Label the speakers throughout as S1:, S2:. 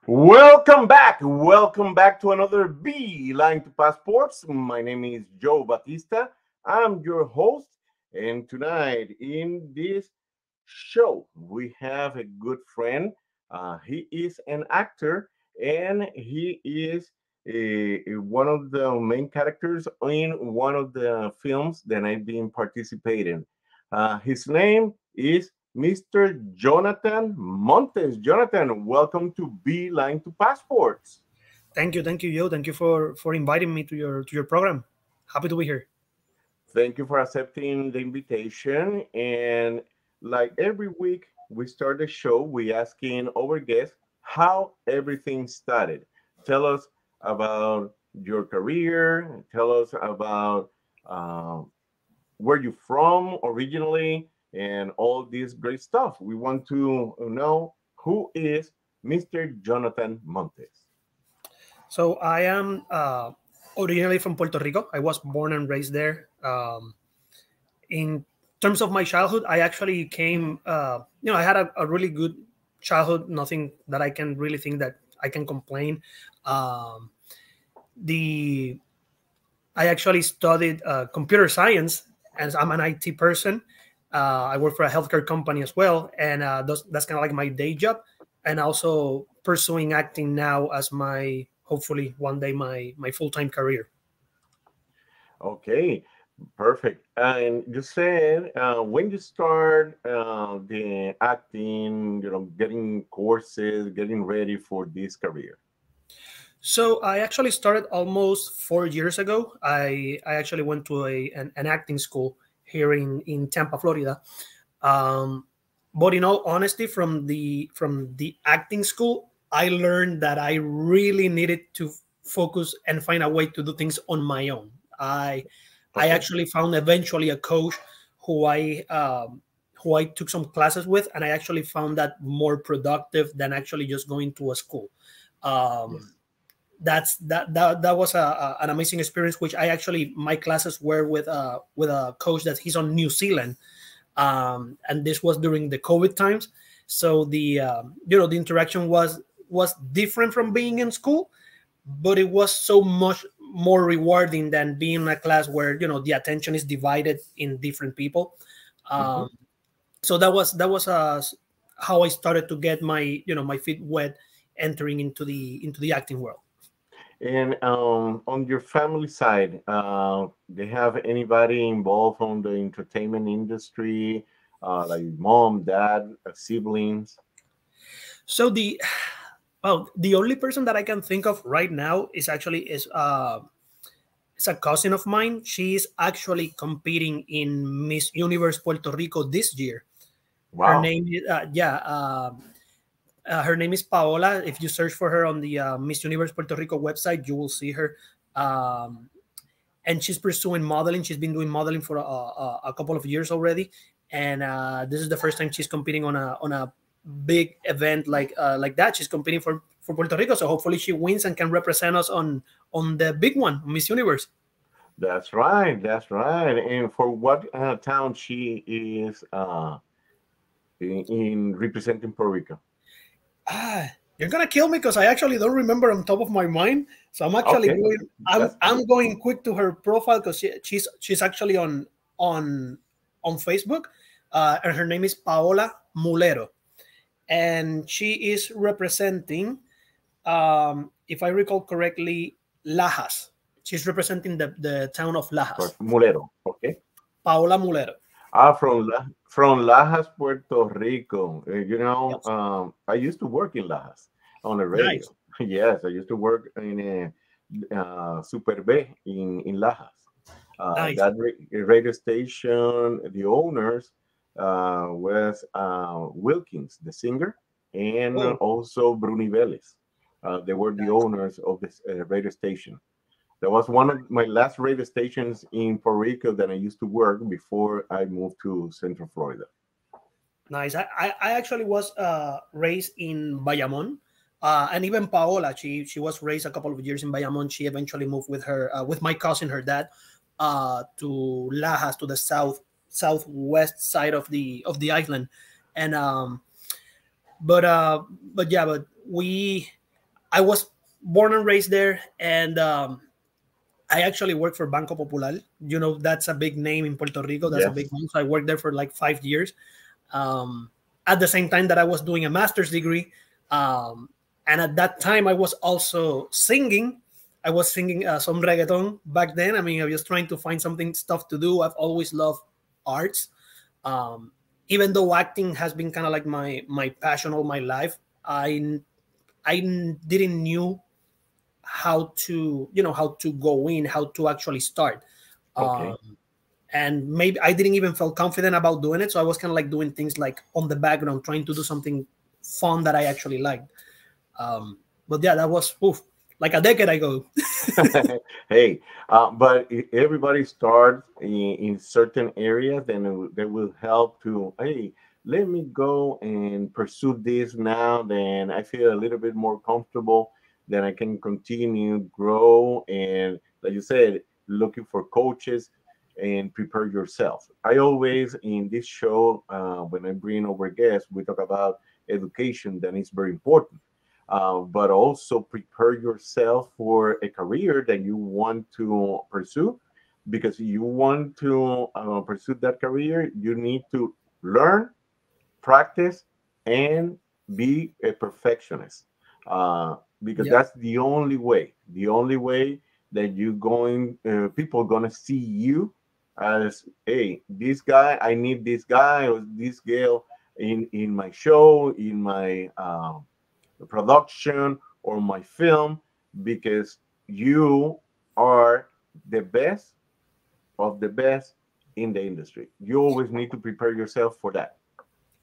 S1: Welcome back. Welcome back to another Beeline to Passports. My name is Joe Batista. I'm your host. And tonight in this show, we have a good friend. He is an actor and he is one of the main characters in one of the films that I've been participating. His name is Mr. Jonathan Montes. Jonathan, welcome to Beeline to Passports.
S2: Thank you, Joe. Thank you for inviting me to your program. Happy to be here.
S1: Thank you for accepting the invitation. And like every week, we start the show, we asking our guests how everything started. Tell us about your career. Tell us about uh, where you from originally and all this great stuff. We want to know who is Mr. Jonathan Montes.
S2: So I am originally from Puerto Rico. I was born and raised there. In terms of my childhood, I actually came. I had a really good childhood. Nothing that I can really think that I can complain. Um, the I actually studied computer science, and I'm an IT person. I work for a healthcare company as well, and that's kind of like my day job, and also pursuing acting now as my hopefully one day my full time career.
S1: Okay, perfect. And you said when you start the acting, getting courses, getting ready for this career.
S2: So I actually started almost 4 years ago. I actually went to an acting school here in Tampa, Florida. Um, but in all honesty, from the acting school, I learned that I really needed to focus and find a way to do things on my own. I
S1: Okay.
S2: actually found eventually a coach who I took some classes with, and I actually found that more productive than actually just going to a school. Um,
S1: Yes.
S2: that was an amazing experience. Which I actually my classes were with a coach that he's on New Zealand, and this was during the COVID times. So the interaction was different from being in school, but it was so much more rewarding than being in a class where the attention is divided in different people.
S1: Mhm.
S2: Um, so that was how I started to get my feet wet entering into the acting world.
S1: And on your family side, they have anybody involved on the entertainment industry, like mom, dad, siblings?
S2: So the only person that I can think of right now is it's a cousin of mine. She's actually competing in Miss Universe Puerto Rico this year. Her
S1: Wow,
S2: name is her name is Paola. If you search for her on the Miss Universe Puerto Rico website, you will see her. Um, and she's pursuing modeling. She's been doing modeling for a couple of years already, and this is the first time she's competing on a big event like that. She's competing for Puerto Rico, so hopefully she wins and can represent us on the big one, Miss Universe.
S1: that's right, that's right. And for what town she is in representing Puerto Rico?
S2: You're gonna kill me because I actually don't remember on top of my mind. So I'm actually
S1: Okay,
S2: going. I'm
S1: that's
S2: I'm going quick to her profile because she's actually on on Facebook, and her name is Paola Mulero, and she is representing, if I recall correctly, Lajas. She's representing the town of Lajas.
S1: Mulero. Okay.
S2: Paola Mulero.
S1: From Lajas, Puerto Rico.
S2: Yes.
S1: I used to work in Lajas on the radio.
S2: Nice,
S1: Yes, I used to work in a Super B in Lajas.
S2: nice.
S1: That radio station, the owners was Wilkins, the singer, and
S2: Oh,
S1: also Bruni Vélez. They were the
S2: nice.
S1: owners of this radio station. That was one of my last radio stations in Puerto Rico that I used to work before I moved to Central Florida.
S2: Nice. I actually was raised in Bayamon, and even Paola, she was raised a couple of years in Bayamon. She eventually moved with her with my cousin, her dad, to Lajas, to the southwest side of the island, and but yeah, but I was born and raised there, and I actually worked for Banco Popular. You know, that's a big name in Puerto Rico. That's a big
S1: Yes.
S2: name. So I worked there for like 5 years. Um, at the same time that I was doing a master's degree. Um, and at that time, I was also singing. I was singing some reggaeton back then. I mean, I was trying to find something stuff to do. I've always loved arts. Um, Even though acting has been kind of like my passion all my life, I didn't knew how to how to go in, how to actually start.
S1: Okay.
S2: Um, and maybe I didn't even feel confident about doing it. So I was kind of like doing things like on the background, trying to do something fun that I actually liked. But yeah, that was like a decade ago.
S1: Hey, but everybody starts in certain areas, and they will help to, hey, let me go and pursue this now. Then I feel a little bit more comfortable. Then I can continue, grow, and like you said, looking for coaches and prepare yourself. I always in this show, when I bring over guests, we talk about education. That is very important, but also prepare yourself for a career that you want to pursue. Because you want to pursue that career, you need to learn, practice, and be a perfectionist. Because
S2: Yeah.
S1: that's the only way that you going, people gonna see you as, hey, this guy, I need this guy or this girl in my show, in my production or my film, because you are the best of the best in the industry. You always need to prepare yourself for that.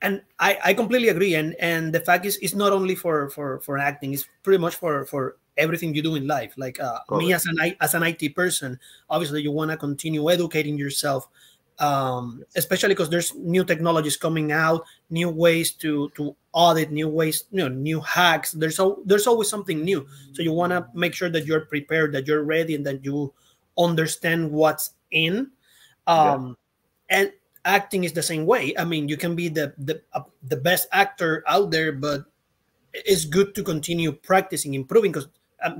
S2: And I completely agree. And the fact is, it's not only for acting. It's pretty much for everything you do in life. Like me
S1: Correct.
S2: as an IT person, obviously you want to continue educating yourself,
S1: Yes.
S2: especially because there's new technologies coming out, new ways to audit, new ways, new hacks. There's always something new. So you want to make sure that you're prepared, that you're ready, and that you understand what's in.
S1: Yeah.
S2: Um, and acting is the same way. I mean, you can be the best actor out there, but it's good to continue practicing, improving, because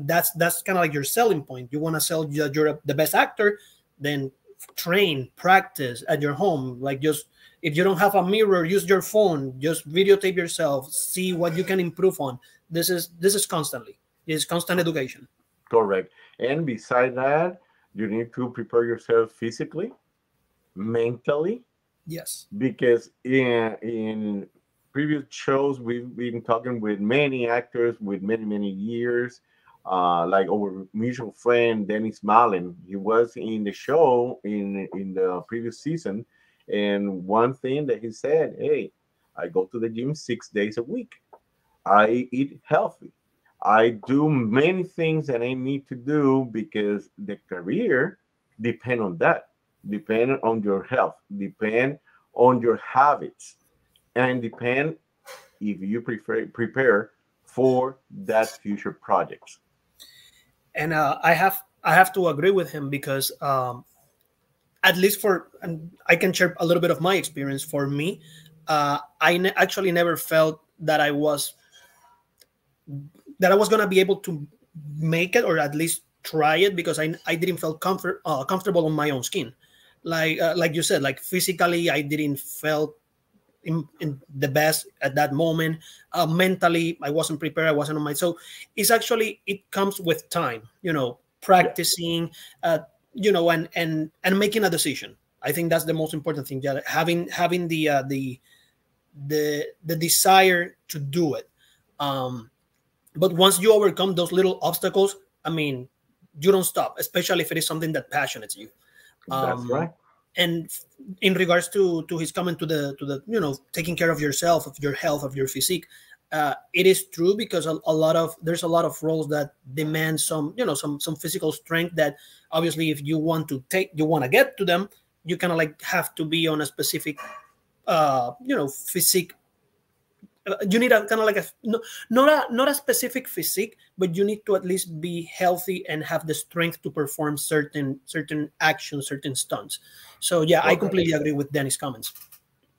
S2: that's kind of like your selling point. You want to sell that you're the best actor, then train, practice at your home. Like, just if you don't have a mirror, use your phone, just videotape yourself, see what you can improve on. This is constantly. It's constant education.
S1: Correct. And beside that, you need to prepare yourself physically, mentally,
S2: Yes.
S1: because in previous shows we've been talking with many actors with many years, like our mutual friend Dennis Malin. He was in the show in the previous season, and one thing that he said, hey, I go to the gym 6 days a week. I eat healthy. I do many things that I need to do because the career depend on that, depend on your health, depend on your habits, and depend if you prepare for that future projects.
S2: And I have to agree with him because at least and I can share a little bit of my experience. For me, actually never felt that I was gonna be able to make it, or at least try it, because I didn't feel comfortable on my own skin. Like you said, like physically, I didn't felt in the best at that moment. Mentally, I wasn't prepared. I wasn't on my. So it comes with time.
S1: Yes,
S2: Practicing. And making a decision. I think that's the most important thing. Yeah, having the desire to do it. Um, but once you overcome those little obstacles, I mean, you don't stop, especially if it is something that passionates you.
S1: that's
S2: um
S1: right.
S2: and in regards to his comment to the taking care of yourself, of your health, of your physique, it is true, because there's a lot of roles that demand some physical strength, that obviously if you want to get to them, you kind of like have to be on a specific physique. You need a kind of like not a specific physique, but you need to at least be healthy and have the strength to perform certain actions, certain stunts. So yeah, I
S1: Correct.
S2: completely agree with Danny's comments.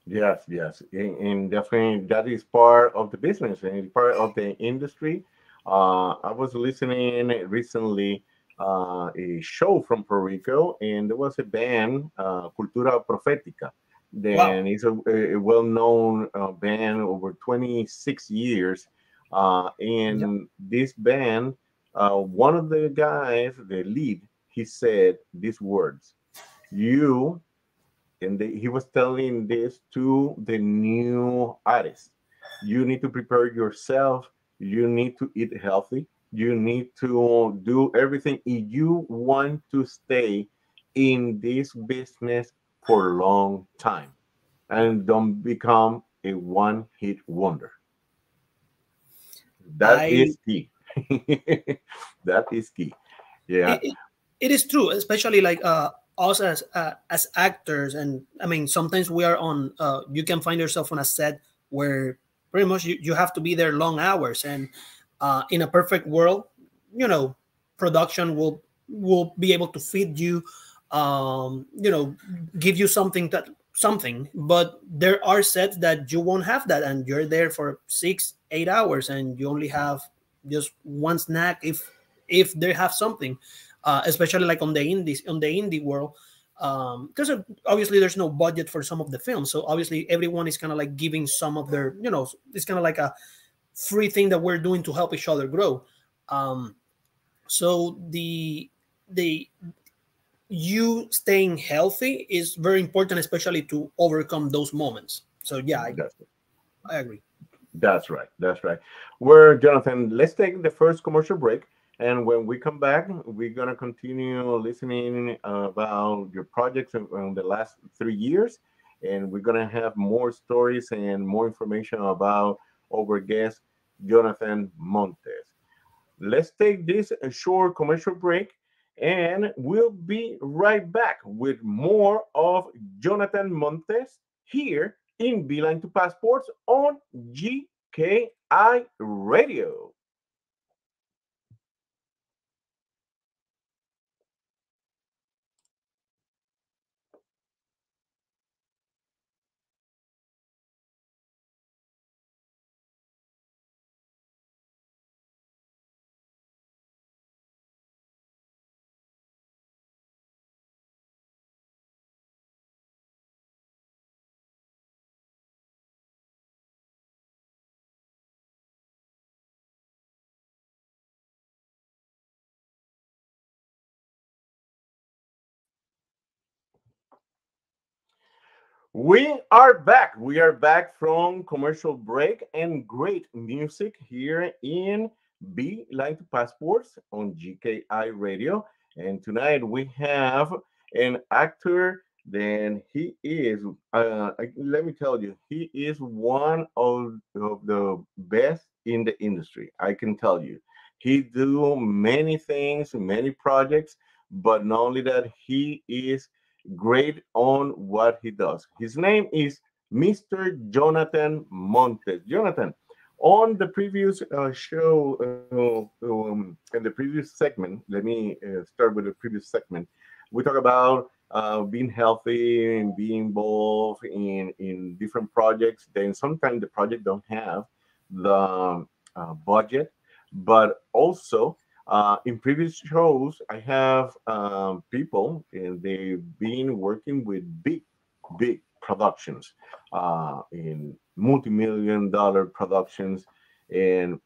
S1: Yes, yes, and definitely that is part of the business and it's part of the industry. I was listening recently a show from Puerto Rico, and there was a band, Cultura Profética.
S2: Wow.
S1: Then it's a well-known band over 26 years.
S2: Yeah.
S1: And this band, one of the guys, the lead, he said these words: "You," and he was telling this to the new artists. You need to prepare yourself. You need to eat healthy. You need to do everything if you want to stay in this business for a long time and don't become a one-hit wonder. That
S2: I
S1: is key. That is key. Yeah,
S2: it, it is true, especially like us as actors, and I mean sometimes we are on. You can find yourself on a set where pretty much you have to be there long hours, and in a perfect world, you know, production will be able to feed you, you know, give you something. But there are sets that you won't have that, and you're there for 6 8 hours, and you only have just one snack if they have something, especially like on the indie world, because obviously there's no budget for some of the films, so obviously everyone is kind of like giving some of their, you know, it's kind of like a free thing that we're doing to help each other grow. um, so the you staying healthy is very important, especially to overcome those moments. So yeah,
S1: that's
S2: I agree.
S1: That's right. That's right. Well, Jonathan, let's take the first commercial break. And when we come back, we're going to continue listening about your projects in the last 3 years. And we're going to have more stories and more information about our guest, Jonathan Montes. Let's take this a short commercial break, and we'll be right back with more of Jonathan Montes here in Beeline to Passports on GKI Radio. We are back. We are back from commercial break and great music here in B Line to Passports on GKI Radio. And tonight we have an actor. Then he is, let me tell you, he is one of the best in the industry. I can tell you. He do many things, many projects, but not only that, he is great on what he does. His name is Mr. Jonathan Montes. Jonathan, on the previous show, in the previous segment, let me start with the previous segment. We talk about being healthy and being involved in different projects. Then sometimes the project don't have the budget, but also in previous shows, I have people, and they've been working with big productions, in multi-million dollar productions, and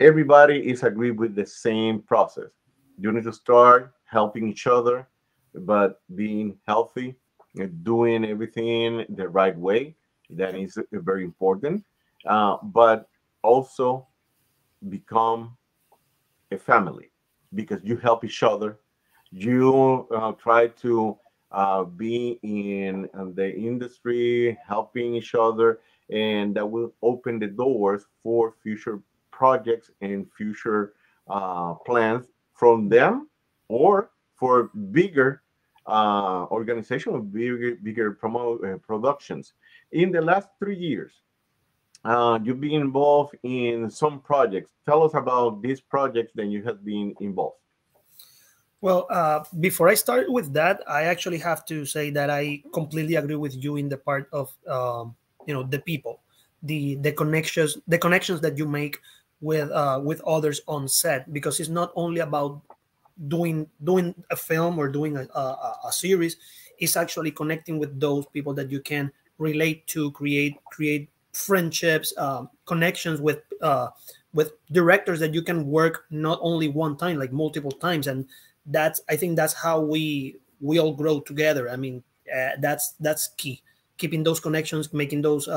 S1: everybody is agreed with the same process. You need to start helping each other, but being healthy and doing everything the right way. That is very important. But also become a family because you help each other. You try to be in the industry, helping each other, and that will open the doors for future projects and future plans from them or for bigger organization with bigger productions. In the last 3 years, you've been involved in some projects. Tell us about these projects that you have been involved.
S2: Well, before I start with that, I actually have to say that I completely agree with you in the part of, you know, the people, the connections that you make with others on set, because it's not only about doing a film or doing a series. Is actually connecting with those people that you can relate to, create friendships, connections with directors that you can work not only one time, like multiple times. And I think that's how we all grow together. I mean, that's key, keeping those connections, making those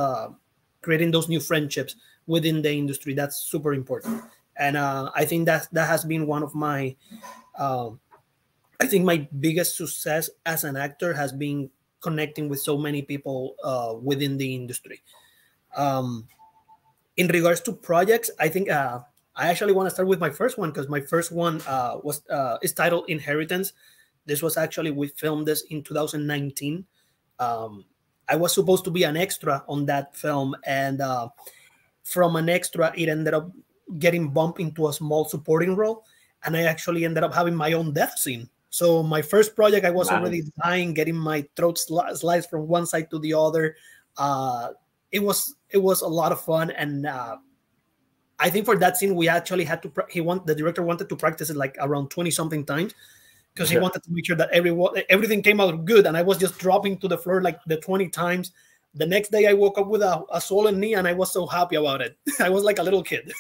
S2: creating those new friendships within the industry. That's super important. And I think that has been one of my um, I think my biggest success as an actor has been connecting with so many people within the industry. Um, in regards to projects, I think I actually want to start with my first one, because my first one was is titled Inheritance. This was actually, we filmed this in 2019. Um, I was supposed to be an extra on that film, and from an extra, it ended up getting bumped into a small supporting role, and I actually ended up having my own death scene. So my first project, I was already
S1: Nice.
S2: dying, getting my throat sliced from one side to the other. It was a lot of fun, and I think for that scene we actually had to. The director wanted to practice it like around 20 something times, because he
S1: Yeah.
S2: wanted to make sure that everything came out good. And I was just dropping to the floor like the 20 times. The next day I woke up with a swollen knee, and I was so happy about it. I was like a little kid.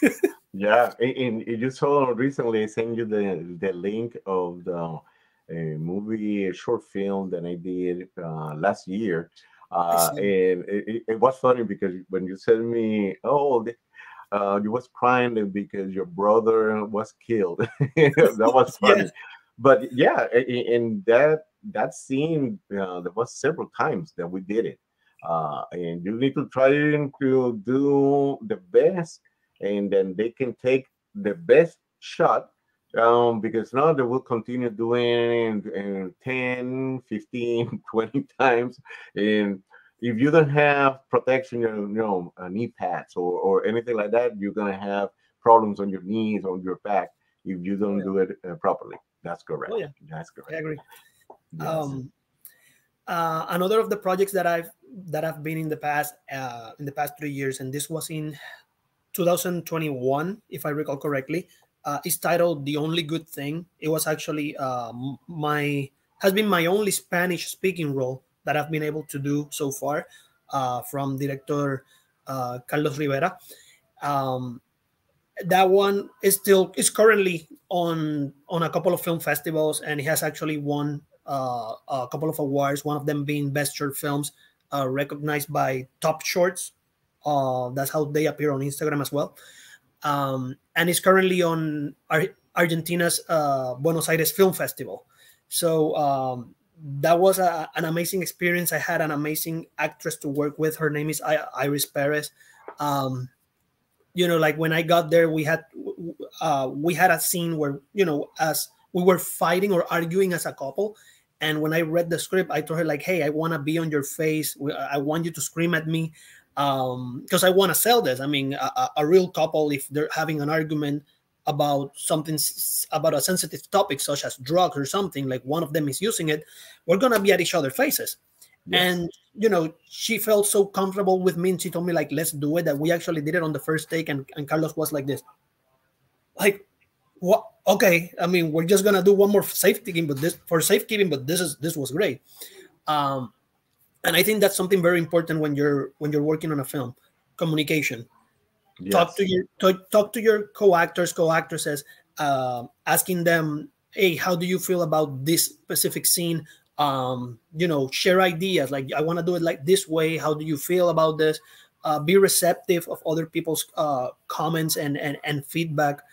S1: Yeah, and you saw recently, I sent you the link of the movie short film that I did last year.
S2: I see.
S1: And it was funny because when you sent me, oh, you was crying because your brother was killed. That was
S2: Yes.
S1: funny. But yeah, in that scene, there was several times that we did it. And you need to try to do the best, and then they can take the best shot, because now they will continue doing it in 10, 15, 20 times. And if you don't have protection, knee pads or anything like that, you're gonna have problems on your knees, on your back, if you
S2: Oh
S1: don't
S2: yeah.
S1: do it properly. That's
S2: Oh
S1: correct.
S2: yeah.
S1: That's
S2: I
S1: correct.
S2: agree.
S1: Yes.
S2: Um, Another of the projects that I've been in the past 3 years, and this was in 2021, if I recall correctly, is titled "The Only Good Thing." It was actually my has been my only Spanish speaking role that I've been able to do so far, from director Carlos Rivera. Um, that one is currently on a couple of film festivals, and he has actually won a couple of awards. One of them being Best Short Films, recognized by Top Shorts. That's how they appear on Instagram as well. And is currently on Argentina's Buenos Aires Film Festival. So that was an amazing experience. I had an amazing actress to work with. Her name is Iris Perez. Um, like when I got there, we had a scene where, as we were fighting or arguing as a couple. And when I read the script, I told her like, "Hey, I want to be on your face. I want you to scream at me, because I want to sell this. I mean, a real couple, if they're having an argument about something, about a sensitive topic such as drugs or something, like one of them is using it, we're gonna be at each other's faces."
S1: Yes.
S2: And she felt so comfortable with me, and she told me like, "Let's do it," that we actually did it on the first take. And Carlos was like this, like, "What? Okay, I mean, we're just gonna do one more safekeeping, but this was great." um and I think that's something very important when you're working on a film: communication. Talk to
S1: Yes.
S2: your co-actresses, asking them, "Hey, how do you feel about this specific scene?" Share ideas, like, "I want to do it like this way, how do you feel about this?" Be receptive of other people's comments and feedback.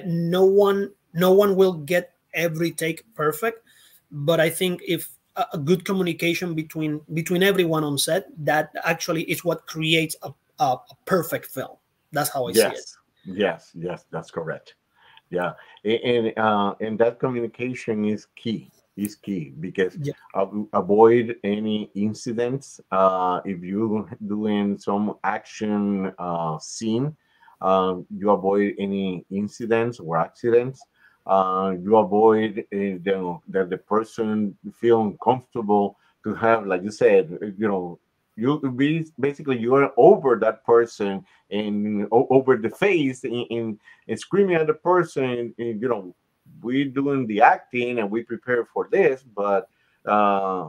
S2: No one will get every take perfect, but I think if a good communication between everyone on set, that actually is what creates a perfect film. That's how I see it.
S1: Yes. Yes. Yes. That's correct. Yeah, and that communication is key. Is key because
S2: Yeah,
S1: avoid any incidents. If you doing some action scene, you avoid any incidents or accidents. You avoid that the person feel uncomfortable to have, like you said, you be basically you're over that person and over the face and screaming at the person. And, we're doing the acting and we prepare for this, but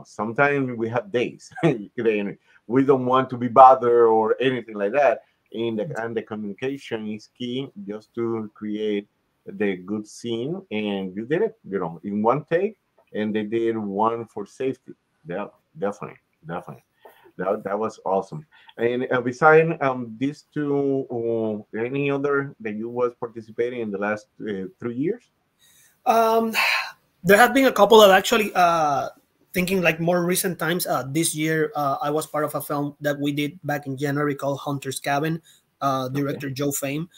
S1: sometimes we have days and we don't want to be bothered or anything like that. And the communication is key just to create the good scene. And you did it, in one take, and they did one for safety. Yeah, definitely, definitely. That was awesome. And besides these two, any other that you was participating in the last 3 years?
S2: Um, there have been a couple of actually thinking like more recent times. This year, I was part of a film that we did back in January called Hunter's Cabin.
S1: Okay.
S2: Director Joe Fame.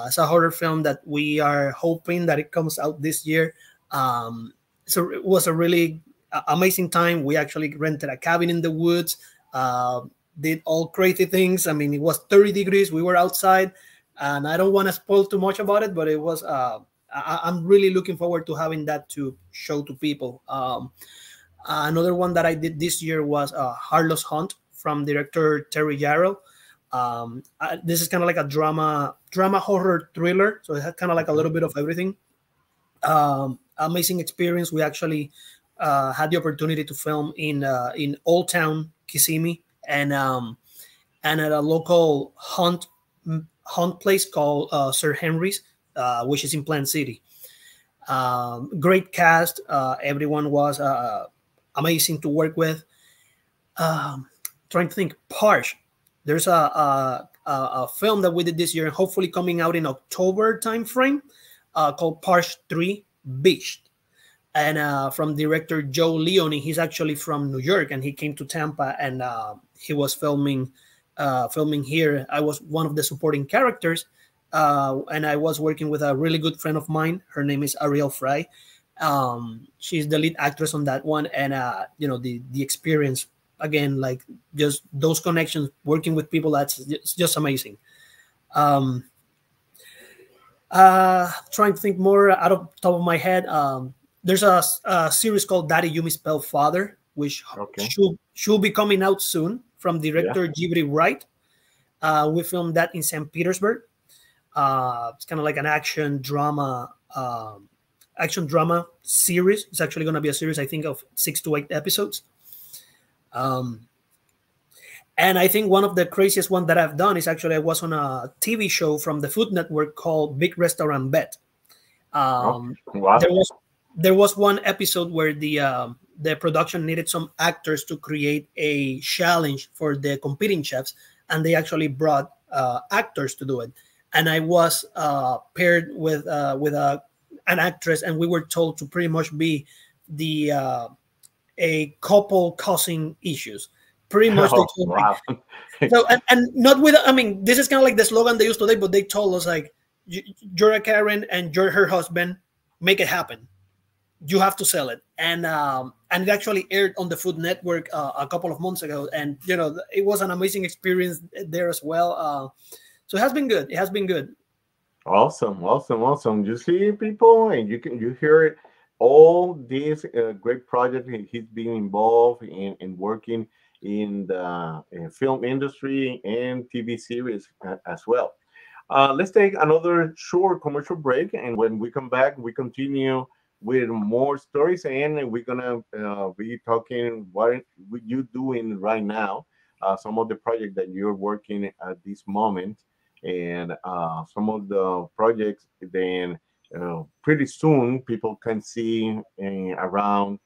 S2: It's a horror film that we are hoping that it comes out this year. So it was a really amazing time. We actually rented a cabin in the woods. Uh, did all crazy things. I mean, it was 30 degrees. We were outside, and I don't want to spoil too much about it, but it was. I'm really looking forward to having that to show to people. Another one that I did this year was Harlow's Hunt from director Terry Yarrow. This is kind of like a drama horror thriller, so it had kind of like a
S1: Okay.
S2: little bit of everything. Amazing experience. We actually had the opportunity to film in Old Town Kissimmee and at a local hunt place called Sir Henry's, which is in Plant City. Great cast. Everyone was amazing to work with. Um, Trying to think. Parsh. There's a film that we did this year, hopefully coming out in October timeframe, called Parsh 3 Beached. And from director Joe Leone. He's actually from New York, and he came to Tampa, and he was filming here. I was one of the supporting characters, and I was working with a really good friend of mine. Her name is Ariel Fry. She's the lead actress on that one, and the experience again, like just those connections, working with people, that's it's just amazing. Um, Trying to think more out of the top of my head. There's a series called Daddy You Misspell Father, which
S1: Okay.
S2: should be coming out soon from
S1: Yeah.
S2: director Jibri Wright. We filmed that in St. Petersburg. It's kind of like an action drama series. It's actually going to be a series, I think, of 6 to 8 episodes. Um, and I think one of the craziest one that I've done is actually I was on a TV show from the Food Network called Big Restaurant Bet.
S1: Okay.
S2: Um, there
S1: Wow.
S2: was there was one episode where the production needed some actors to create a challenge for the competing chefs, and they actually brought actors to do it. And I was paired with an actress, and we were told to pretty much be the a couple causing issues. Pretty much, they
S1: Oh,
S2: told me
S1: wow.
S2: so, and not with. I mean, this is kind of like the slogan they use today, but they told us like, "You're a Karen and you're her husband. Make it happen. You have to sell it." And it actually aired on the Food Network a couple of months ago, and it was an amazing experience there as well. So it has been good. It has been good.
S1: Awesome, awesome, awesome. You see, people, and you hear it. All these great projects he's been involved in working in the film industry and TV series as well. Let's take another short commercial break, and when we come back, we continue with more stories, and we're gonna be talking what you doing right now, some of the projects that you're working at this moment, and some of the projects. Then pretty soon people can see around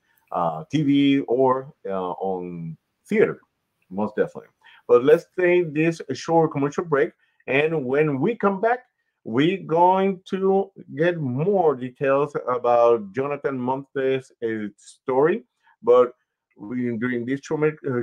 S1: TV or on theater, most definitely. But let's take this short commercial break, and when we come back, we're going to get more details about Jonathan Montes' story. But during this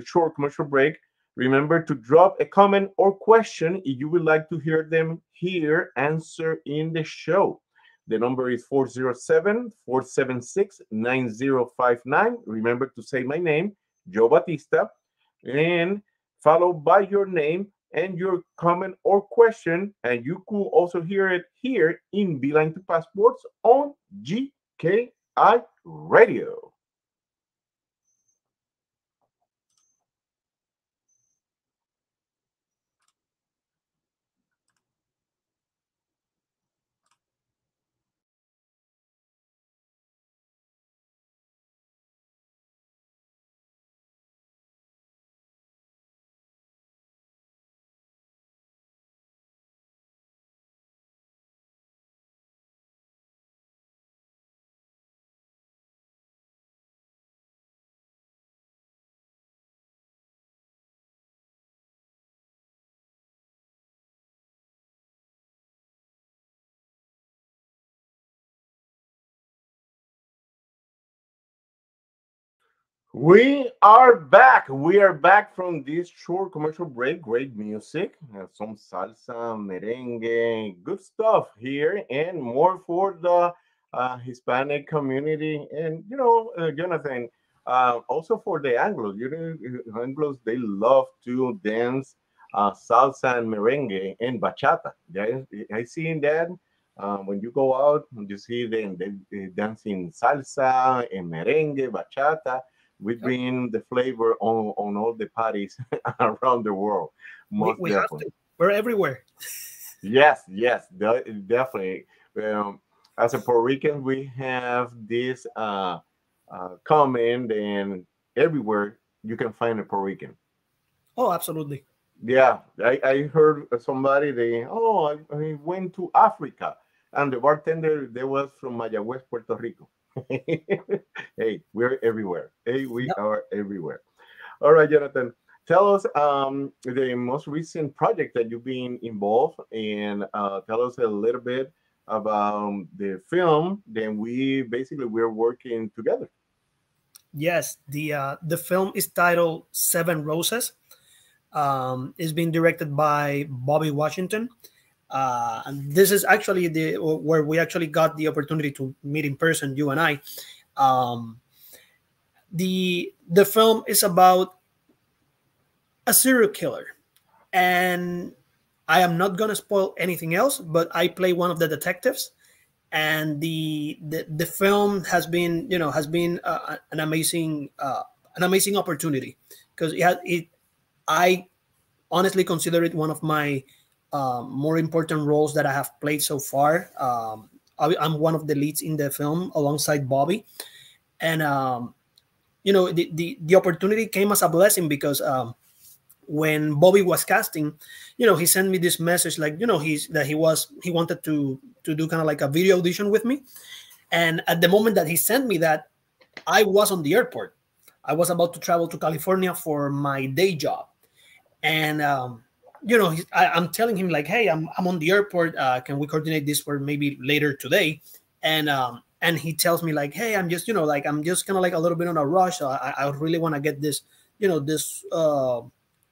S1: short commercial break, remember to drop a comment or question if you would like to hear them here answer in the show. The number is 407-476-9059. Remember to say my name, Joe Batista, and followed by your name and your comment or question. And you could also hear it here in Beeline to Passports on GKI Radio. We are back. We are back from this short commercial break. Great music, some salsa, merengue, good stuff here, and more for the Hispanic community. And Jonathan, also for the Anglos. Anglos, they love to dance salsa and merengue and bachata. Yeah, I seen that. When you go out, you see them they dancing salsa and merengue, bachata. We
S2: Yep.
S1: bring the flavor on all the parties around the world, most
S2: We have
S1: definitely.
S2: to. We're everywhere.
S1: Yes, yes, definitely. Um, as a Puerto Rican, we have this comment, and everywhere you can find a Puerto Rican.
S2: Oh, absolutely.
S1: Yeah, I heard somebody they I went to Africa, and the bartender they was from Mayagüez, Puerto Rico. Hey, we're everywhere. Hey, we
S2: Yep.
S1: are everywhere. All right, Jonathan, tell us the most recent project that you've been involved in. Tell us a little bit about the film. Then we're working together.
S2: Yes. The film is titled Seven Roses. It's being directed by Bobby Washington. And this is actually the where we actually got the opportunity to meet in person, you and I. Um, the film is about a serial killer, and I am not gonna spoil anything else, but I play one of the detectives, and the film has been an amazing opportunity because I honestly consider it one of my more important roles that I have played so far. I'm one of the leads in the film alongside Bobby, and the opportunity came as a blessing because when Bobby was casting, he sent me this message like, he wanted to do kind of like a video audition with me, and at the moment that he sent me that, I was on the airport. I was about to travel to California for my day job, and I'm telling him like, hey, I'm on the airport. Can we coordinate this for maybe later today? And he tells me like, hey, I'm just like I'm just kind of like a little bit on a rush. I really want to get this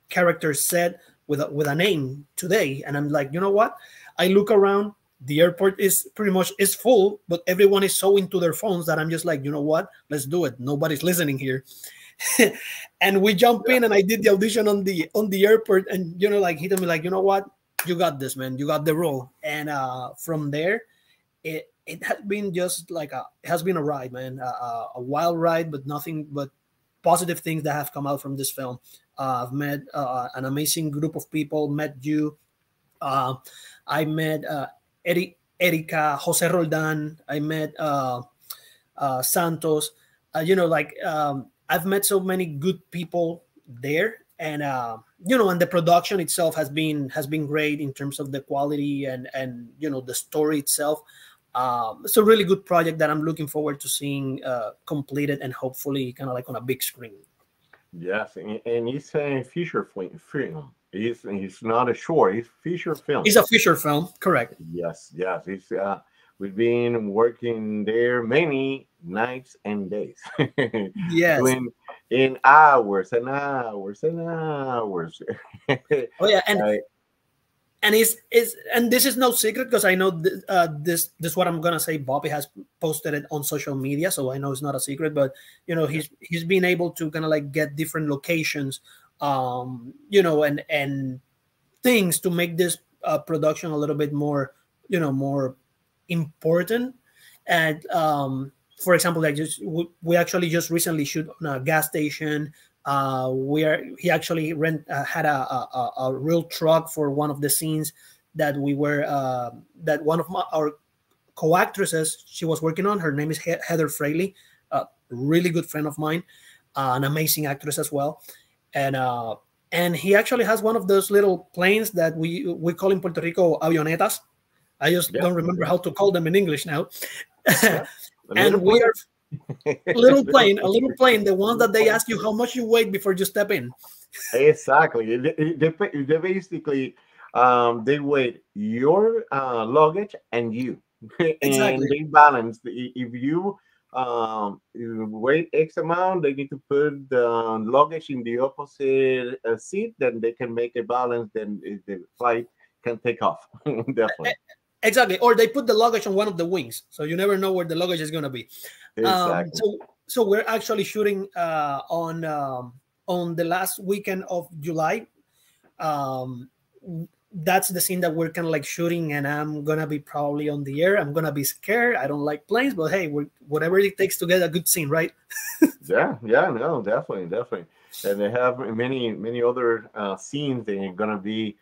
S2: character set with a name today. And I'm like, you know what? I look around. The airport is pretty much is full, but everyone is so into their phones that I'm just like, you know what? Let's do it. Nobody's listening here. And we jump
S1: Yeah.
S2: in, and I did the audition on the airport, and like he told me like, you know what, you got this, man, you got the role. And from there, it has been just like it has been a ride, man, a wild ride, but nothing but positive things that have come out from this film. I've met an amazing group of people, met you, uh, I met Erika, Jose Roldan, I met Santos. I've met so many good people there, and and the production itself has been great in terms of the quality and the story itself. It's a really good project that I'm looking forward to seeing completed and hopefully kind of like on a big screen.
S1: Yes, and he's a feature film. He's not a short. He's feature film.
S2: It's a feature film, correct?
S1: Yes, yes. We've been working there many nights and days,
S2: Yes.
S1: doing in hours and hours and hours.
S2: Oh yeah, and
S1: Right.
S2: and is and this is no secret because I know this what I'm gonna say. Bobby has posted it on social media, so I know it's not a secret. But
S1: Yeah.
S2: he's been able to kind of like get different locations, and things to make this production a little bit more important. And for example, like we actually just recently shoot on a gas station. Where he actually had a real truck for one of the scenes that we were that one of our co-actresses she was working on. Her name is Heather Fraley, a really good friend of mine, an amazing actress as well. And he actually has one of those little planes that we call in Puerto Rico avionetas. I just
S1: Yeah.
S2: don't remember how to call them in English now.
S1: Yeah. A little
S2: And we are
S1: place.
S2: a little plane, the ones that
S1: Little
S2: they
S1: place.
S2: ask you how much you weigh before you step in.
S1: Exactly. They basically they weigh your luggage and you, and
S2: Exactly.
S1: they balance. If you you wait X amount. They need to put the luggage in the opposite seat. Then they can make a balance. Then the flight can take off.
S2: E-
S1: Definitely,
S2: Exactly. Or they put the luggage on one of the wings, so you never know where the luggage is going to be. Um,
S1: exactly.
S2: so so we're actually shooting on the last weekend of July. Um, that's the scene that we're kind of like shooting, and I'm gonna be probably on the air. I'm gonna be scared. I don't like planes, but hey, whatever it takes to get a good scene, right?
S1: Yeah, yeah, no, definitely, definitely. And they have many, many other scenes that are gonna be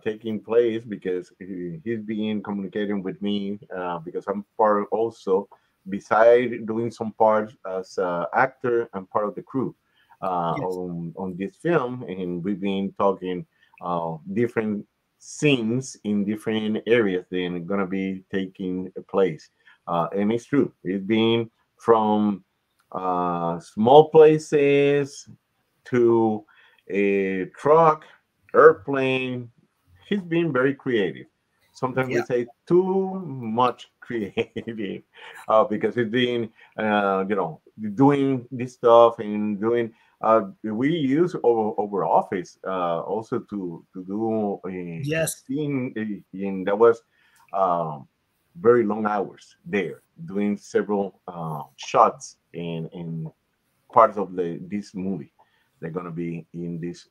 S1: taking place because he's been communicating with me because I'm part also, beside doing some parts as actor, I'm part of the crew
S2: Yes.
S1: on this film, and we've been talking different scenes in different areas that are gonna be taking place. And it's true. It's been from small places to a truck, airplane. He's been very creative. Sometimes we
S2: Yeah.
S1: say too much creative because he's been, doing this stuff and doing. We use over Office also to do a
S2: Yes.
S1: scene, and that was um, very long hours there, doing several shots in parts of this movie. They're gonna be in these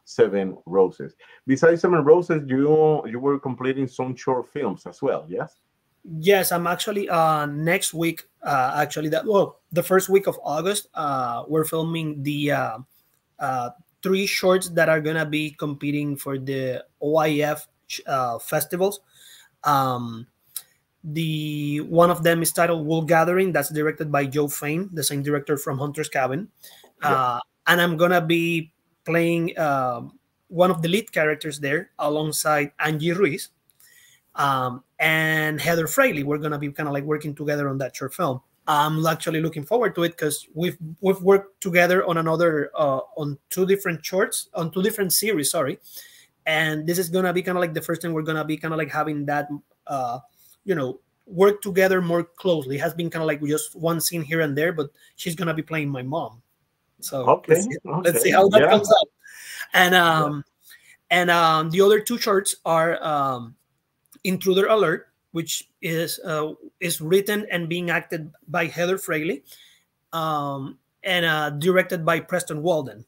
S1: Seven Roses. Besides Seven Roses, you were completing some short films as well. Yes.
S2: Yes, I'm actually next week. Actually, the first week of August, we're filming the uh, three shorts that are gonna be competing for the OIF festivals. Um, the one of them is titled Wool Gathering. That's directed by Joe Fain, the same director from Hunter's Cabin.
S1: Yes.
S2: And I'm gonna be playing one of the lead characters there alongside Angie Ruiz and Heather Fraley. We're gonna be kind of like working together on that short film. I'm actually looking forward to it because we've worked together on another on two different shorts on two different series. Sorry, and this is gonna be kind of like the first time we're gonna be kind of like having that you know work together more closely. It has been kind of like just one scene here and there, but she's gonna be playing my mom. So
S1: Okay.
S2: let's see
S1: Okay.
S2: how that
S1: Yeah.
S2: comes out. And
S1: Yeah.
S2: the other two shorts are Intruder Alert, which is written and being acted by Heather Fraley, and directed by Preston Walden.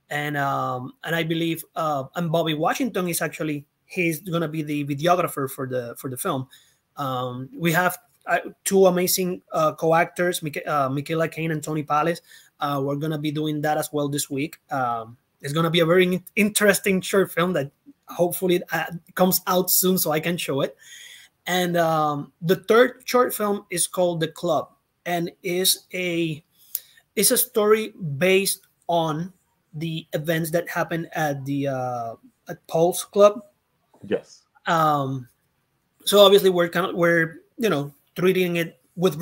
S2: And I believe and Bobby Washington is actually he's gonna be the videographer for the film. We have two amazing co-actors, Michaela Caine and Tony Palace. We're gonna be doing that as well this week. It's gonna be a very interesting short film that hopefully comes out soon so I can show it. And the third short film is called The Club, and is a story based on the events that happened at the at Paul's Club.
S1: Yes.
S2: Um, so obviously we're treating it with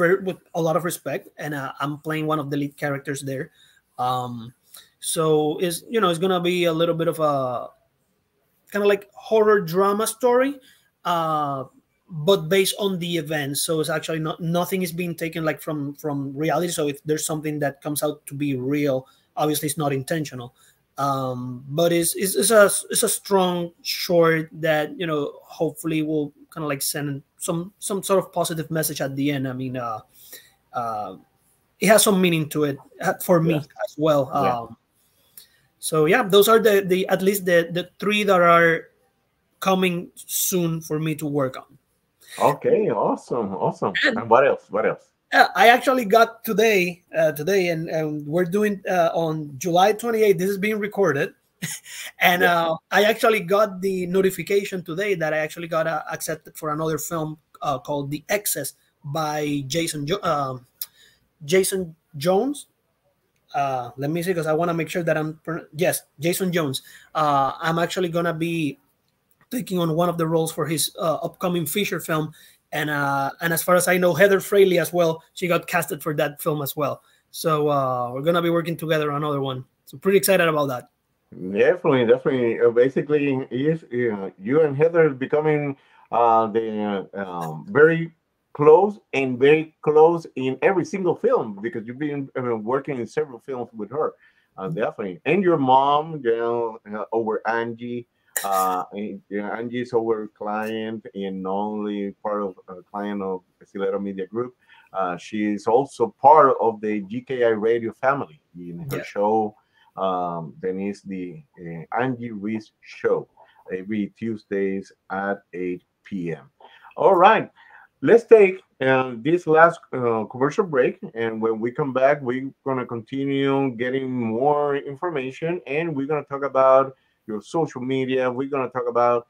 S2: a lot of respect, and I'm playing one of the lead characters there. Um, so it's gonna be a little bit of a kind of like horror drama story, uh, but based on the events. So it's actually nothing is being taken like from reality. So if there's something that comes out to be real, obviously it's not intentional. But it's a strong short that hopefully will kind of like send some sort of positive message at the end. I mean, uh, it has some meaning to it for me
S1: Yes.
S2: as well.
S1: Yeah.
S2: So yeah, those are the at least the three that are coming soon for me to work on.
S1: Okay. Awesome. Awesome.
S2: And
S1: And what else? What else?
S2: I actually got today, and we're doing on July 28th. This is being recorded, and
S1: Yes.
S2: I actually got the notification today that I actually got accepted for another film called The Excess by Jason Jones. Let me see because I want to make sure that yes, Jason Jones. I'm actually gonna be taking on one of the roles for his upcoming feature film. And as far as I know, Heather Fraley as well. She got casted for that film as well. So we're gonna be working together on another one. So pretty excited about that.
S1: Definitely, definitely. Basically, is you and Heather becoming the very close and very close in every single film because you've been working in several films with her, definitely. And your mom, over Angie. Angie is our client and only part of client of Silero Media Group. She is also part of the GKI radio family in her
S2: Yeah.
S1: show. Then is the Angie Reese show every Tuesdays at 8 p.m. All right, let's take this last commercial break, and when we come back, we're gonna continue getting more information, and we're gonna talk about your social media. We're gonna talk about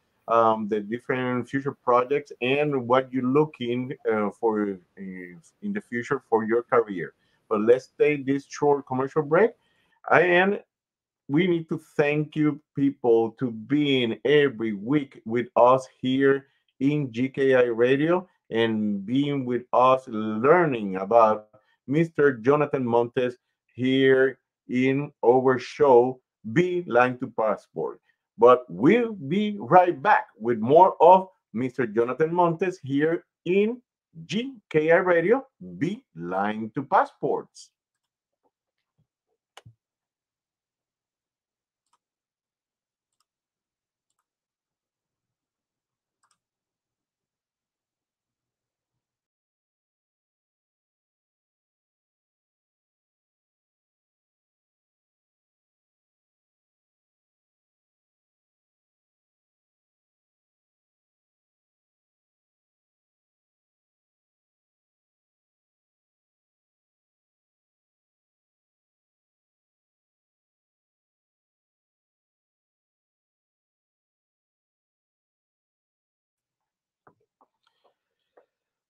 S1: the different future projects and what you're looking for in the future for your career. But let's take this short commercial break, and we need to thank you people to being every week with us here in GKI Radio and being with us learning about Mr. Jonathan Montes here in our show Beeline to Passport. But we'll be right back with more of Mr. Jonathan Montes here in GKI Radio Beeline to Passports.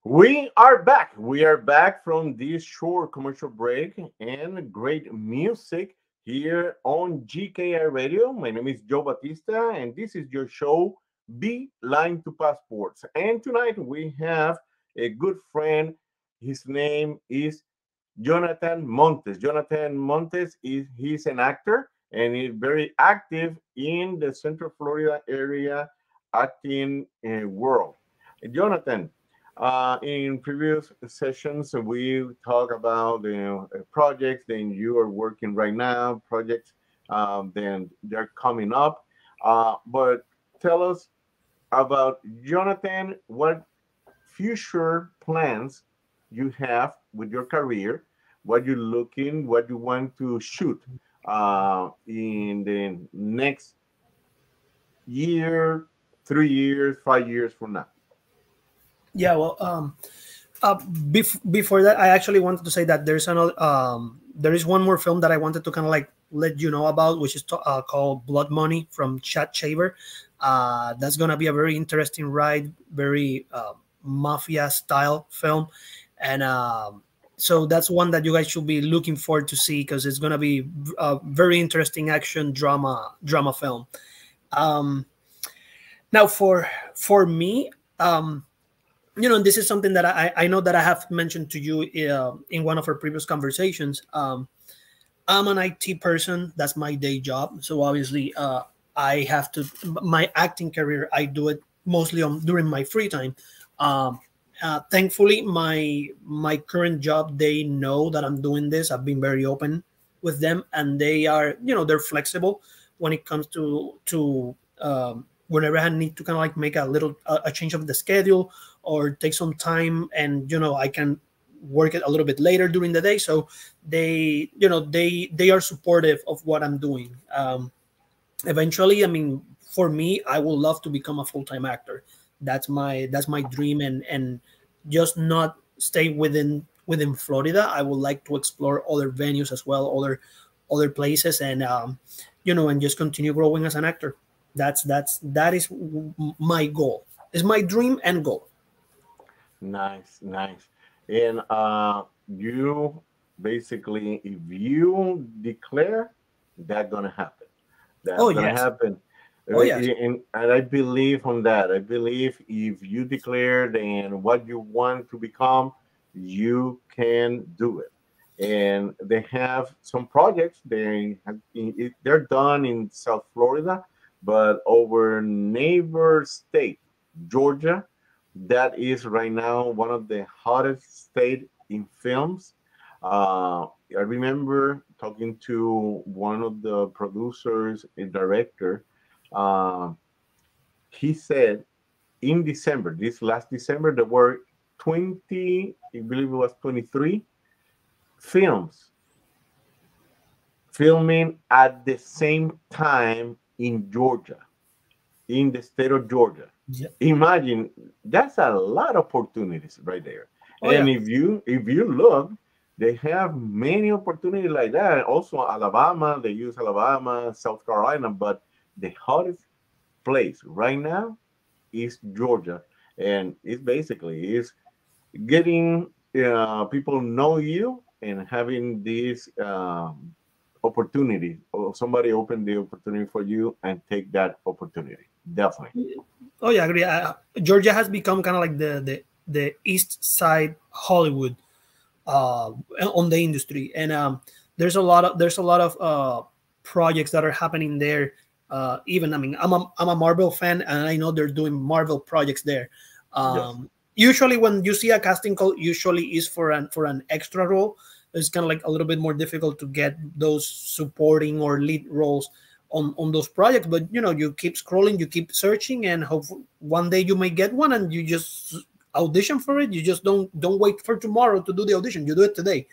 S1: We are back. We are back from this short commercial break and great music here on GKI Radio. My name is Joe Batista, and this is your show, Be Line to Passports. And tonight we have a good friend. His name is Jonathan Montes. Jonathan Montes is he's an actor and he's very active in the Central Florida area acting world. Jonathan, in previous sessions, we talked about the projects that you are working right now, projects then they're coming up. But tell us about Jonathan, what future plans you have with your career, what you're looking, what you want to shoot in the next year, 3 years, 5 years from now.
S2: Yeah, well, uh, before that, I actually wanted to say that there is one more film that I wanted to kind of like let you know about, which is called Blood Money from Chad Shaver. That's gonna be a very interesting ride, very mafia style film, and so that's one that you guys should be looking forward to see because it's gonna be a very interesting action drama film. Um, Now, for me. This is something that I know that I have mentioned to you in one of our previous conversations. I'm an IT person. That's my day job. So obviously, I have to my acting career. I do it mostly during my free time. Um, Thankfully, my current job, they know that I'm doing this. I've been very open with them, and they are, they're flexible when it comes to whenever I need to kind of like make a change of the schedule or take some time, and I can work it a little bit later during the day. So they are supportive of what I'm doing. Eventually, I mean, for me, I would love to become a full-time actor. That's my dream, and just not stay within Florida. I would like to explore other venues as well, other places, and and just continue growing as an actor. That is my goal. Is my dream and goal.
S1: Nice, nice. And you basically, if you declare, that's gonna happen.
S2: Oh
S1: That's gonna
S2: yes.
S1: happen.
S2: Oh yes.
S1: And I believe on that. I believe if you declared and what you want to become, you can do it. And they have some projects. They're done in South Florida, but over neighbor state, Georgia. That is right now one of the hottest state in films. I remember talking to one of the producers and director. Uh, he said in December, this last December, there were 20, I believe it was 23 films filming at the same time in Georgia, in the state of Georgia.
S2: Yeah.
S1: Imagine, that's a lot of opportunities right there.
S2: Oh
S1: And
S2: yeah.
S1: if you look, they have many opportunities like that. Also, Alabama, they use Alabama, South Carolina, but the hottest place right now is Georgia, and it's basically is getting people know you and having this opportunity, or somebody open the opportunity for you and take that opportunity. Definitely.
S2: Oh yeah, I agree. Georgia has become kind of like the East Side Hollywood on the industry, and there's a lot of projects that are happening there. Even I mean, I'm a Marvel fan, and I know they're doing Marvel projects there.
S1: Yes.
S2: Usually, when you see a casting call, usually is for an extra role. It's kind of like a little bit more difficult to get those supporting or lead roles on those projects. But you keep scrolling, you keep searching, and hope one day you may get one, and you just audition for it. You just don't wait for tomorrow to do the audition. You do it today,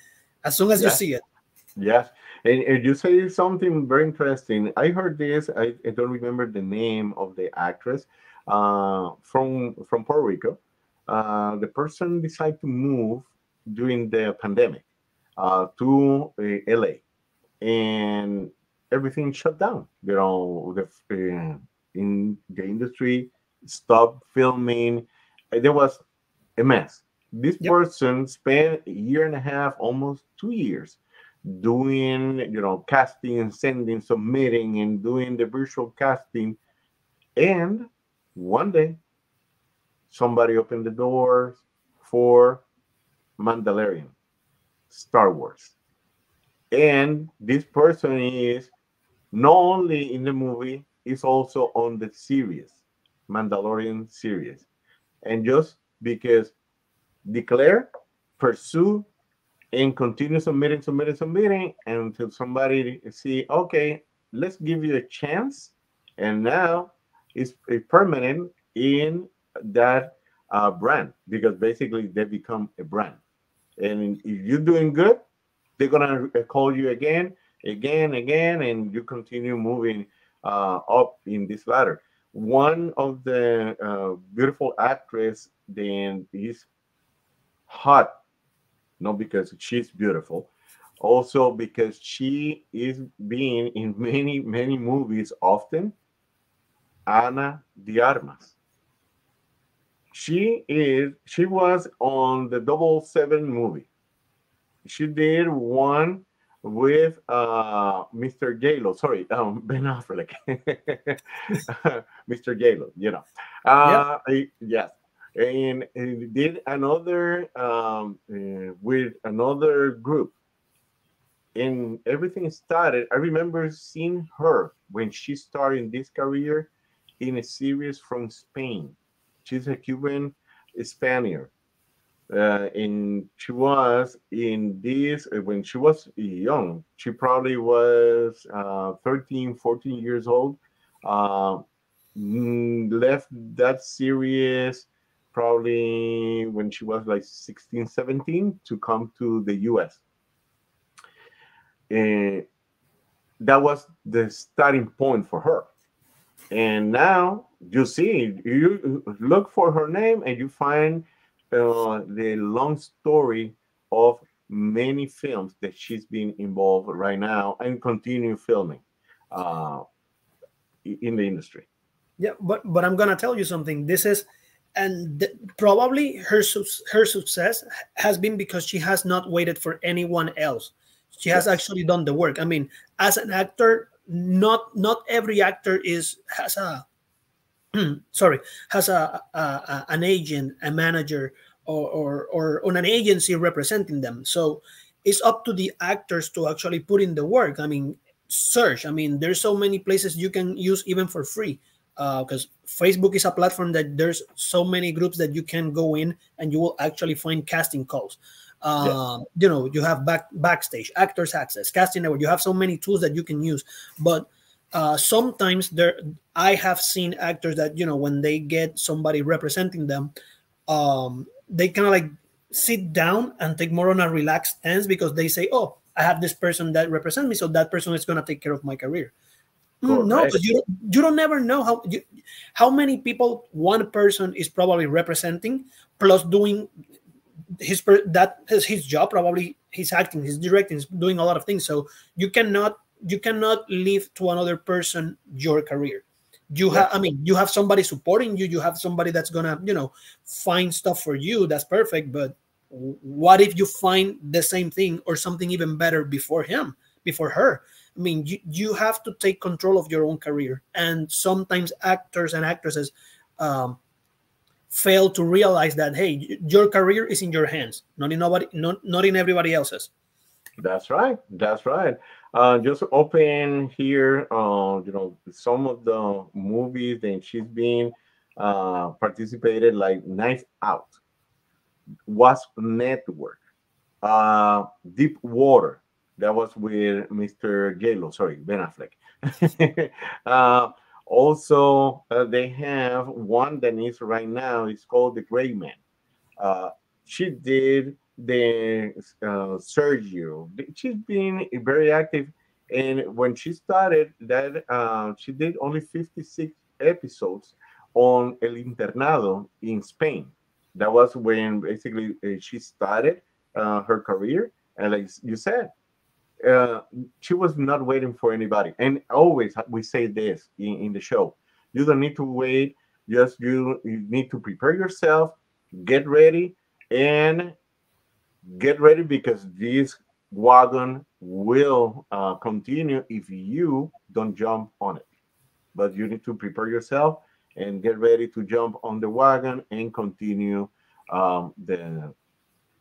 S2: as soon as you
S1: Yes.
S2: see it.
S1: Yes. And you say something very interesting. I heard this. I don't remember the name of the actress from Puerto Rico. The person decided to move during the pandemic to LA, and everything shut down. In the industry stopped filming. There was a mess. This
S2: Yep.
S1: person spent a year and a half, almost 2 years, doing casting and sending, submitting, and doing the virtual casting. And one day, somebody opened the doors for Mandalorian, Star Wars, and this person is not only in the movie, is also on the series, Mandalorian series. And just because declare, pursue, and continue submitting until somebody see, okay, let's give you a chance. And now it's a permanent in that brand, because basically they become a brand. And if you're doing good, they're gonna call you again, and you continue moving up in this ladder. One of the beautiful actress then is hot, not because she's beautiful, also because she is being in many movies often. Ana Diarmas. She was on the Double Seven movie. She did one with Mr. J-Lo. Sorry, Ben Affleck. Mr. J-Lo,
S2: Yep.
S1: yes. And did another with another group. And everything started. I remember seeing her when she started this career in a series from Spain. She's a Cuban Spaniard, and she was in this when she was young. She probably was 13, 14 years old. Uh, Left that series probably when she was like 16, 17 to come to the US. And that was the starting point for her. And now you see, you look for her name and you find the long story of many films that she's been involved right now and continue filming uh, in the industry.
S2: Yeah, but I'm gonna tell you something. This is, and probably her success has been because she has not waited for anyone else. She has
S1: Yes.
S2: actually done the work. I mean, as an actor, not every actor is has a sorry, has an agent, a manager, or on an agency representing them. So it's up to the actors to actually put in the work. I mean, search. I mean, there's so many places you can use even for free. because Facebook is a platform that there's so many groups that you can go in and you will actually find casting calls.
S1: Yes,
S2: You have backstage, actors access, casting network. You have so many tools that you can use, but sometimes I have seen actors that when they get somebody representing them, they kind of like sit down and take more on a relaxed stance because they say, "Oh, I have this person that represents me, so that person is going to take care of my career." No,
S1: correct.
S2: because you don't never know how many people one person is probably representing, plus doing that is his job. Probably he's acting, he's directing, he's doing a lot of things. So you cannot leave to another person your career. I
S1: Yes,
S2: mean, you have somebody supporting you. You have somebody that's gonna find stuff for you. That's perfect. But what if you find the same thing or something even better before him, before her? I mean, you have to take control of your own career. And sometimes actors and actresses um, fail to realize that, hey, your career is in your hands, not in nobody, not in everybody else's.
S1: that's right. That's right. Just open here, some of the movies that she's been participated, like Nice Out, Wasp Network, Deep Water. That was with Mr. J-Lo, sorry, Ben Affleck. uh, Also, they have one that is right now. It's called The Gray Man. Uh, she did the Sergio. She's been very active, and when she started that, she did only 56 episodes on El Internado in Spain. That was when basically she started her career, and like you said, uh, she was not waiting for anybody. And always we say this in the show: you don't need to wait. Just you need to prepare yourself, get ready, and get ready because this wagon will continue if you don't jump on it. But you need to prepare yourself and get ready to jump on the wagon and continue the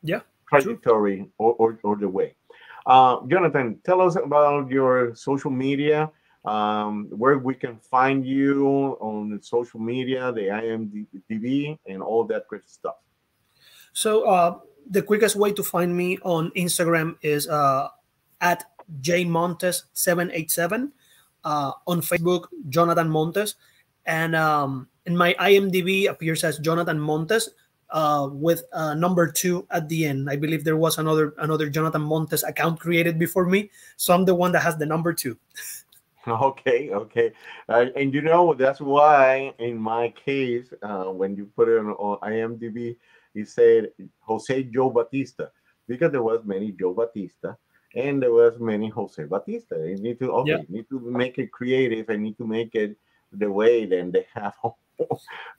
S2: Yeah, true.
S1: trajectory or the way. Jonathan, tell us about your social media, where we can find you on the social media, the IMDb, and all that great stuff.
S2: So the quickest way to find me on Instagram is at jmontes787. On Facebook, Jonathan Montes, and in my IMDb appears as Jonathan Montes with number 2 at the end. I believe there was another Jonathan Montes account created before me, so I'm the one that has the number 2.
S1: Okay, okay. And that's why in my case, when you put it on IMDb, it said Jose Joe Batista because there was many Joe Batista and there was many Jose Batista. You need to
S2: Yeah.
S1: need to make it creative. I need to make it the way then they have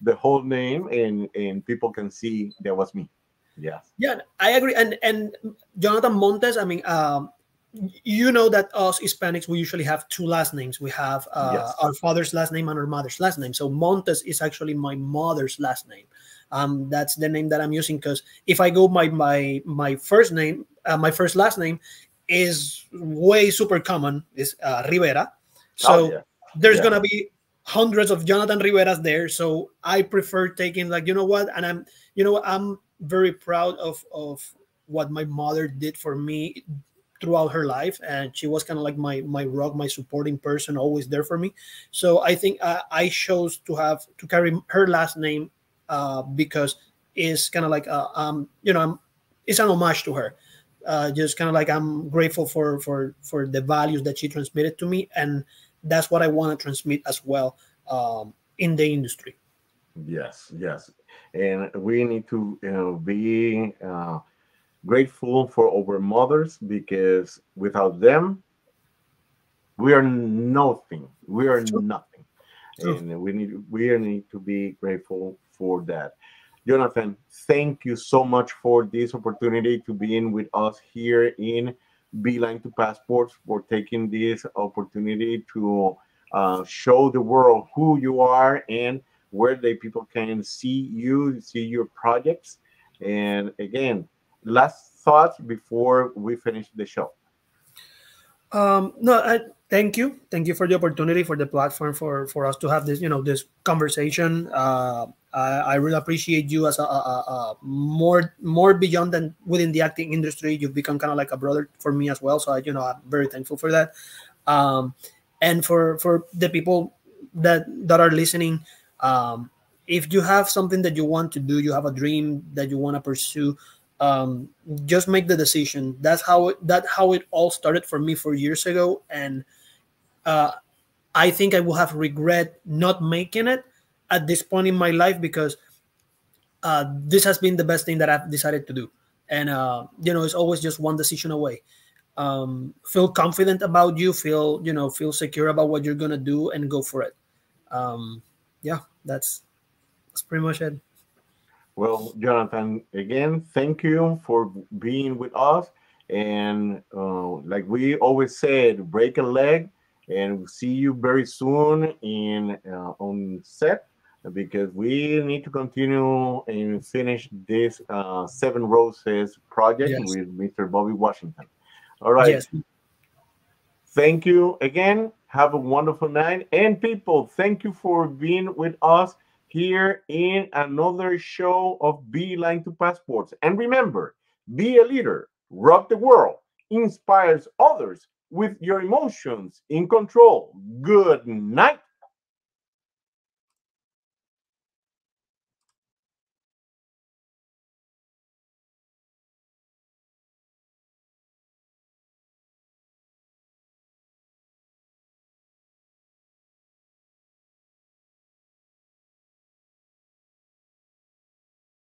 S1: the whole name and people can see that was me. Yes.
S2: Yeah, I agree. And Jonathan Montes, I mean, you know that us Hispanics, we usually have two last names. We have
S1: Yes.
S2: our father's last name and our mother's last name. So Montes is actually my mother's last name. That's the name that I'm using because if I go my first name, my first last name is way super common, is Rivera.
S1: Oh
S2: So
S1: yeah.
S2: there's
S1: Yeah.
S2: gonna be hundreds of Jonathan Riveras there. So I prefer taking, like, you know what, and I'm very proud of what my mother did for me throughout her life, and she was kind of like my rock, my supporting person, always there for me. So I think I chose to carry her last name because it's kind of like it's an homage to her. Just kind of like I'm grateful for the values that she transmitted to me, and that's what I want to transmit as well in the industry.
S1: Yes. Yes. And we need to be grateful for our mothers because without them, we are nothing. We are
S2: True,
S1: nothing,
S2: true.
S1: and we need to be grateful for that. Jonathan, thank you so much for this opportunity to be in with us here in Beeline to Passports, for taking this opportunity to show the world who you are and where the people can see you, see your projects. And again, last thoughts before we finish the show.
S2: No, Thank you for the opportunity, for the platform, for us to have this, this conversation. I really appreciate you as a more beyond than within the acting industry. You've become kind of like a brother for me as well. So I'm very thankful for that. Um, and for the people that are listening, um, if you have something that you want to do, you have a dream that you want to pursue, um, just make the decision. That how it all started for me 4 years ago, and uh, I think I will have regret not making it at this point in my life, because this has been the best thing that I've decided to do. And it's always just one decision away. Feel confident about you, feel secure about what you're gonna do, and go for it. Um, yeah, that's pretty much it.
S1: Well, Jonathan, again, thank you for being with us. And like we always said, break a leg, and we'll see you very soon in on set, because we need to continue and finish this Seven Roses project
S2: Yes,
S1: with Mr. Bobby Washington. All right.
S2: yes,
S1: Thank you again. Have a wonderful night. And people, thank you for being with us here in another show of Beeline to Passports. And remember, be a leader, rock the world, inspires others with your emotions in control. Good night.